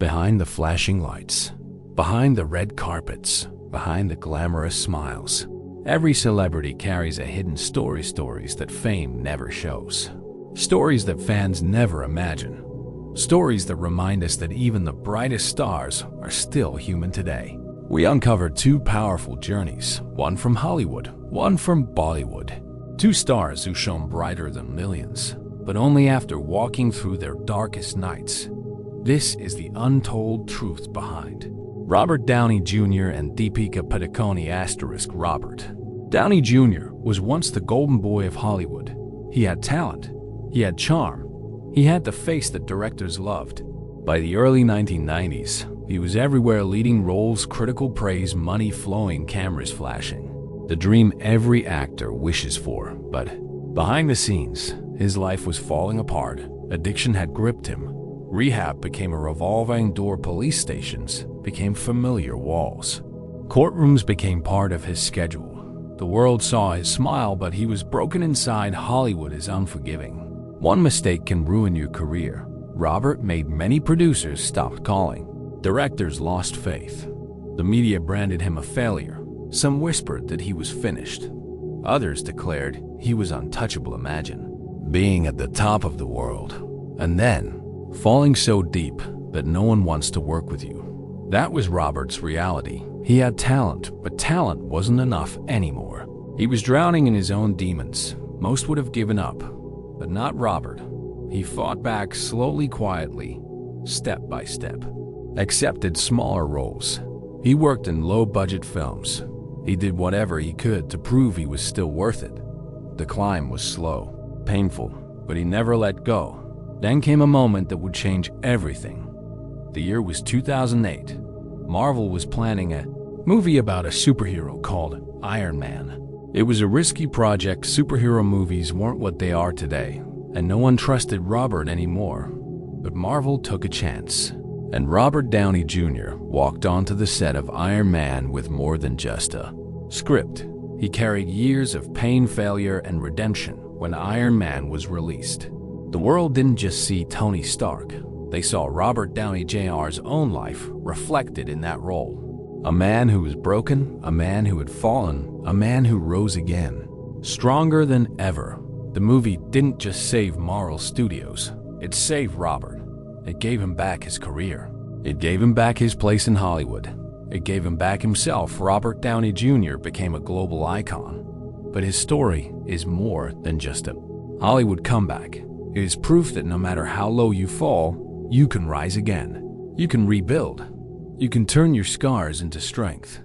Behind the flashing lights, behind the red carpets, behind the glamorous smiles, every celebrity carries a hidden stories that fame never shows. Stories that fans never imagine. Stories that remind us that even the brightest stars are still human today. We uncovered two powerful journeys, one from Hollywood, one from Bollywood. Two stars who shone brighter than millions, but only after walking through their darkest nights. This is the untold truth behind Robert Downey Jr. and Deepika Padukone. Robert Downey Jr. was once the golden boy of Hollywood. He had talent, he had charm, he had the face that directors loved. By the early 1990s, he was everywhere, leading roles, critical praise, money flowing, cameras flashing. The dream every actor wishes for, but behind the scenes, his life was falling apart. Addiction had gripped him. Rehab became a revolving door. Police stations became familiar walls. Courtrooms became part of his schedule. The world saw his smile, but he was broken inside. Hollywood is unforgiving. One mistake can ruin your career. Robert made many producers stop calling. Directors lost faith. The media branded him a failure. Some whispered that he was finished. Others declared he was untouchable. Imagine being at the top of the world and then falling so deep that no one wants to work with you. That was Robert's reality. He had talent, but talent wasn't enough anymore. He was drowning in his own demons. Most would have given up, but not Robert. He fought back slowly, quietly, step by step. Accepted smaller roles. He worked in low-budget films. He did whatever he could to prove he was still worth it. The climb was slow, painful, but he never let go. Then came a moment that would change everything. The year was 2008. Marvel was planning a movie about a superhero called Iron Man. It was a risky project. Superhero movies weren't what they are today, and no one trusted Robert anymore. But Marvel took a chance, and Robert Downey Jr. walked onto the set of Iron Man with more than just a script. He carried years of pain, failure, and redemption. When Iron Man was released, the world didn't just see Tony Stark. They saw Robert Downey Jr.'s own life reflected in that role. A man who was broken, a man who had fallen, a man who rose again, stronger than ever. The movie didn't just save Marvel Studios, it saved Robert. It gave him back his career. It gave him back his place in Hollywood. It gave him back himself. Robert Downey Jr. became a global icon. But his story is more than just a Hollywood comeback. It is proof that no matter how low you fall, you can rise again. You can rebuild. You can turn your scars into strength.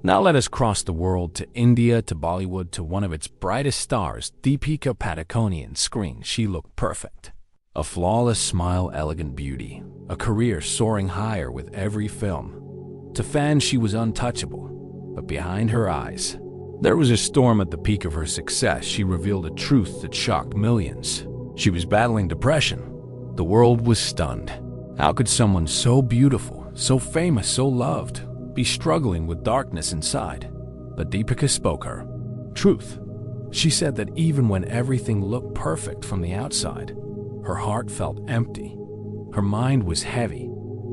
Now let us cross the world to India, to Bollywood, to one of its brightest stars, Deepika Padukone. On screen, she looked perfect. A flawless smile, elegant beauty, a career soaring higher with every film. To fans, she was untouchable, but behind her eyes, there was a storm. At the peak of her success, she revealed a truth that shocked millions. She was battling depression. The world was stunned. How could someone so beautiful, so famous, so loved, be struggling with darkness inside? But Deepika spoke her truth. She said that even when everything looked perfect from the outside, her heart felt empty. Her mind was heavy.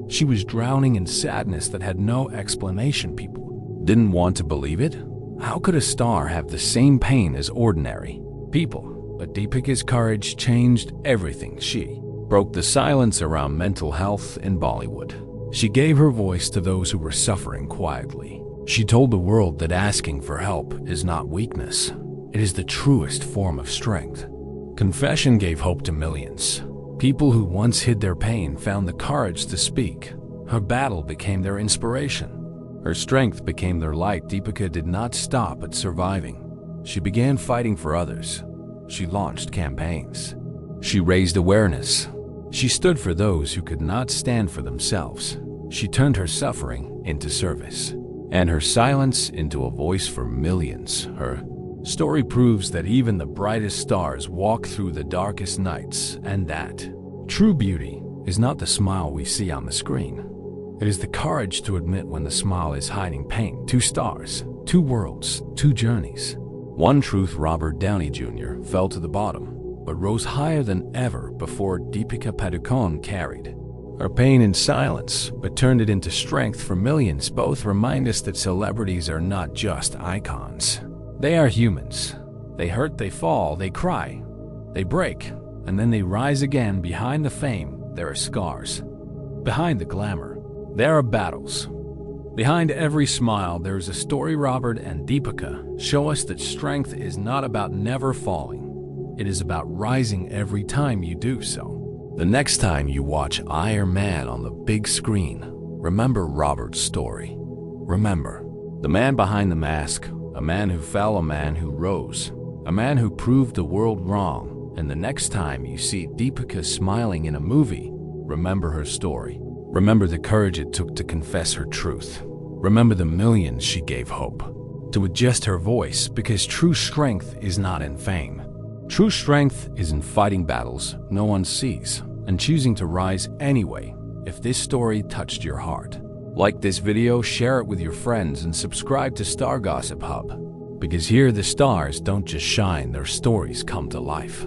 She was drowning in sadness that had no explanation. People didn't want to believe it. How could a star have the same pain as ordinary people? But Deepika's courage changed everything. She broke the silence around mental health in Bollywood. She gave her voice to those who were suffering quietly. She told the world that asking for help is not weakness. It is the truest form of strength. Confession gave hope to millions. People who once hid their pain found the courage to speak. Her battle became their inspiration. Her strength became their light. Deepika did not stop at surviving. She began fighting for others. She launched campaigns. She raised awareness. She stood for those who could not stand for themselves. She turned her suffering into service, and her silence into a voice for millions. Her story proves that even the brightest stars walk through the darkest nights, and that true beauty is not the smile we see on the screen. It is the courage to admit when the smile is hiding pain. Two stars, two worlds, two journeys. One truth: Robert Downey Jr. fell to the bottom, but rose higher than ever before. Deepika Padukone carried Her pain in silence, but turned it into strength for millions. Both remind us that celebrities are not just icons. They are humans. They hurt, they fall, they cry, they break, and then they rise again. Behind the fame, there are scars. Behind the glamour, there are battles. Behind every smile, there is a story. Robert and Deepika show us that strength is not about never falling. It is about rising every time you do so. The next time you watch Iron Man on the big screen, remember Robert's story. Remember, the man behind the mask, a man who fell, a man who rose, a man who proved the world wrong. And the next time you see Deepika smiling in a movie, remember her story. Remember the courage it took to confess her truth. Remember the millions she gave hope, to adjust her voice, because true strength is not in fame. True strength is in fighting battles no one sees and choosing to rise anyway. If this story touched your heart, like this video, share it with your friends, and subscribe to StarGossip Hub, because here the stars don't just shine, their stories come to life.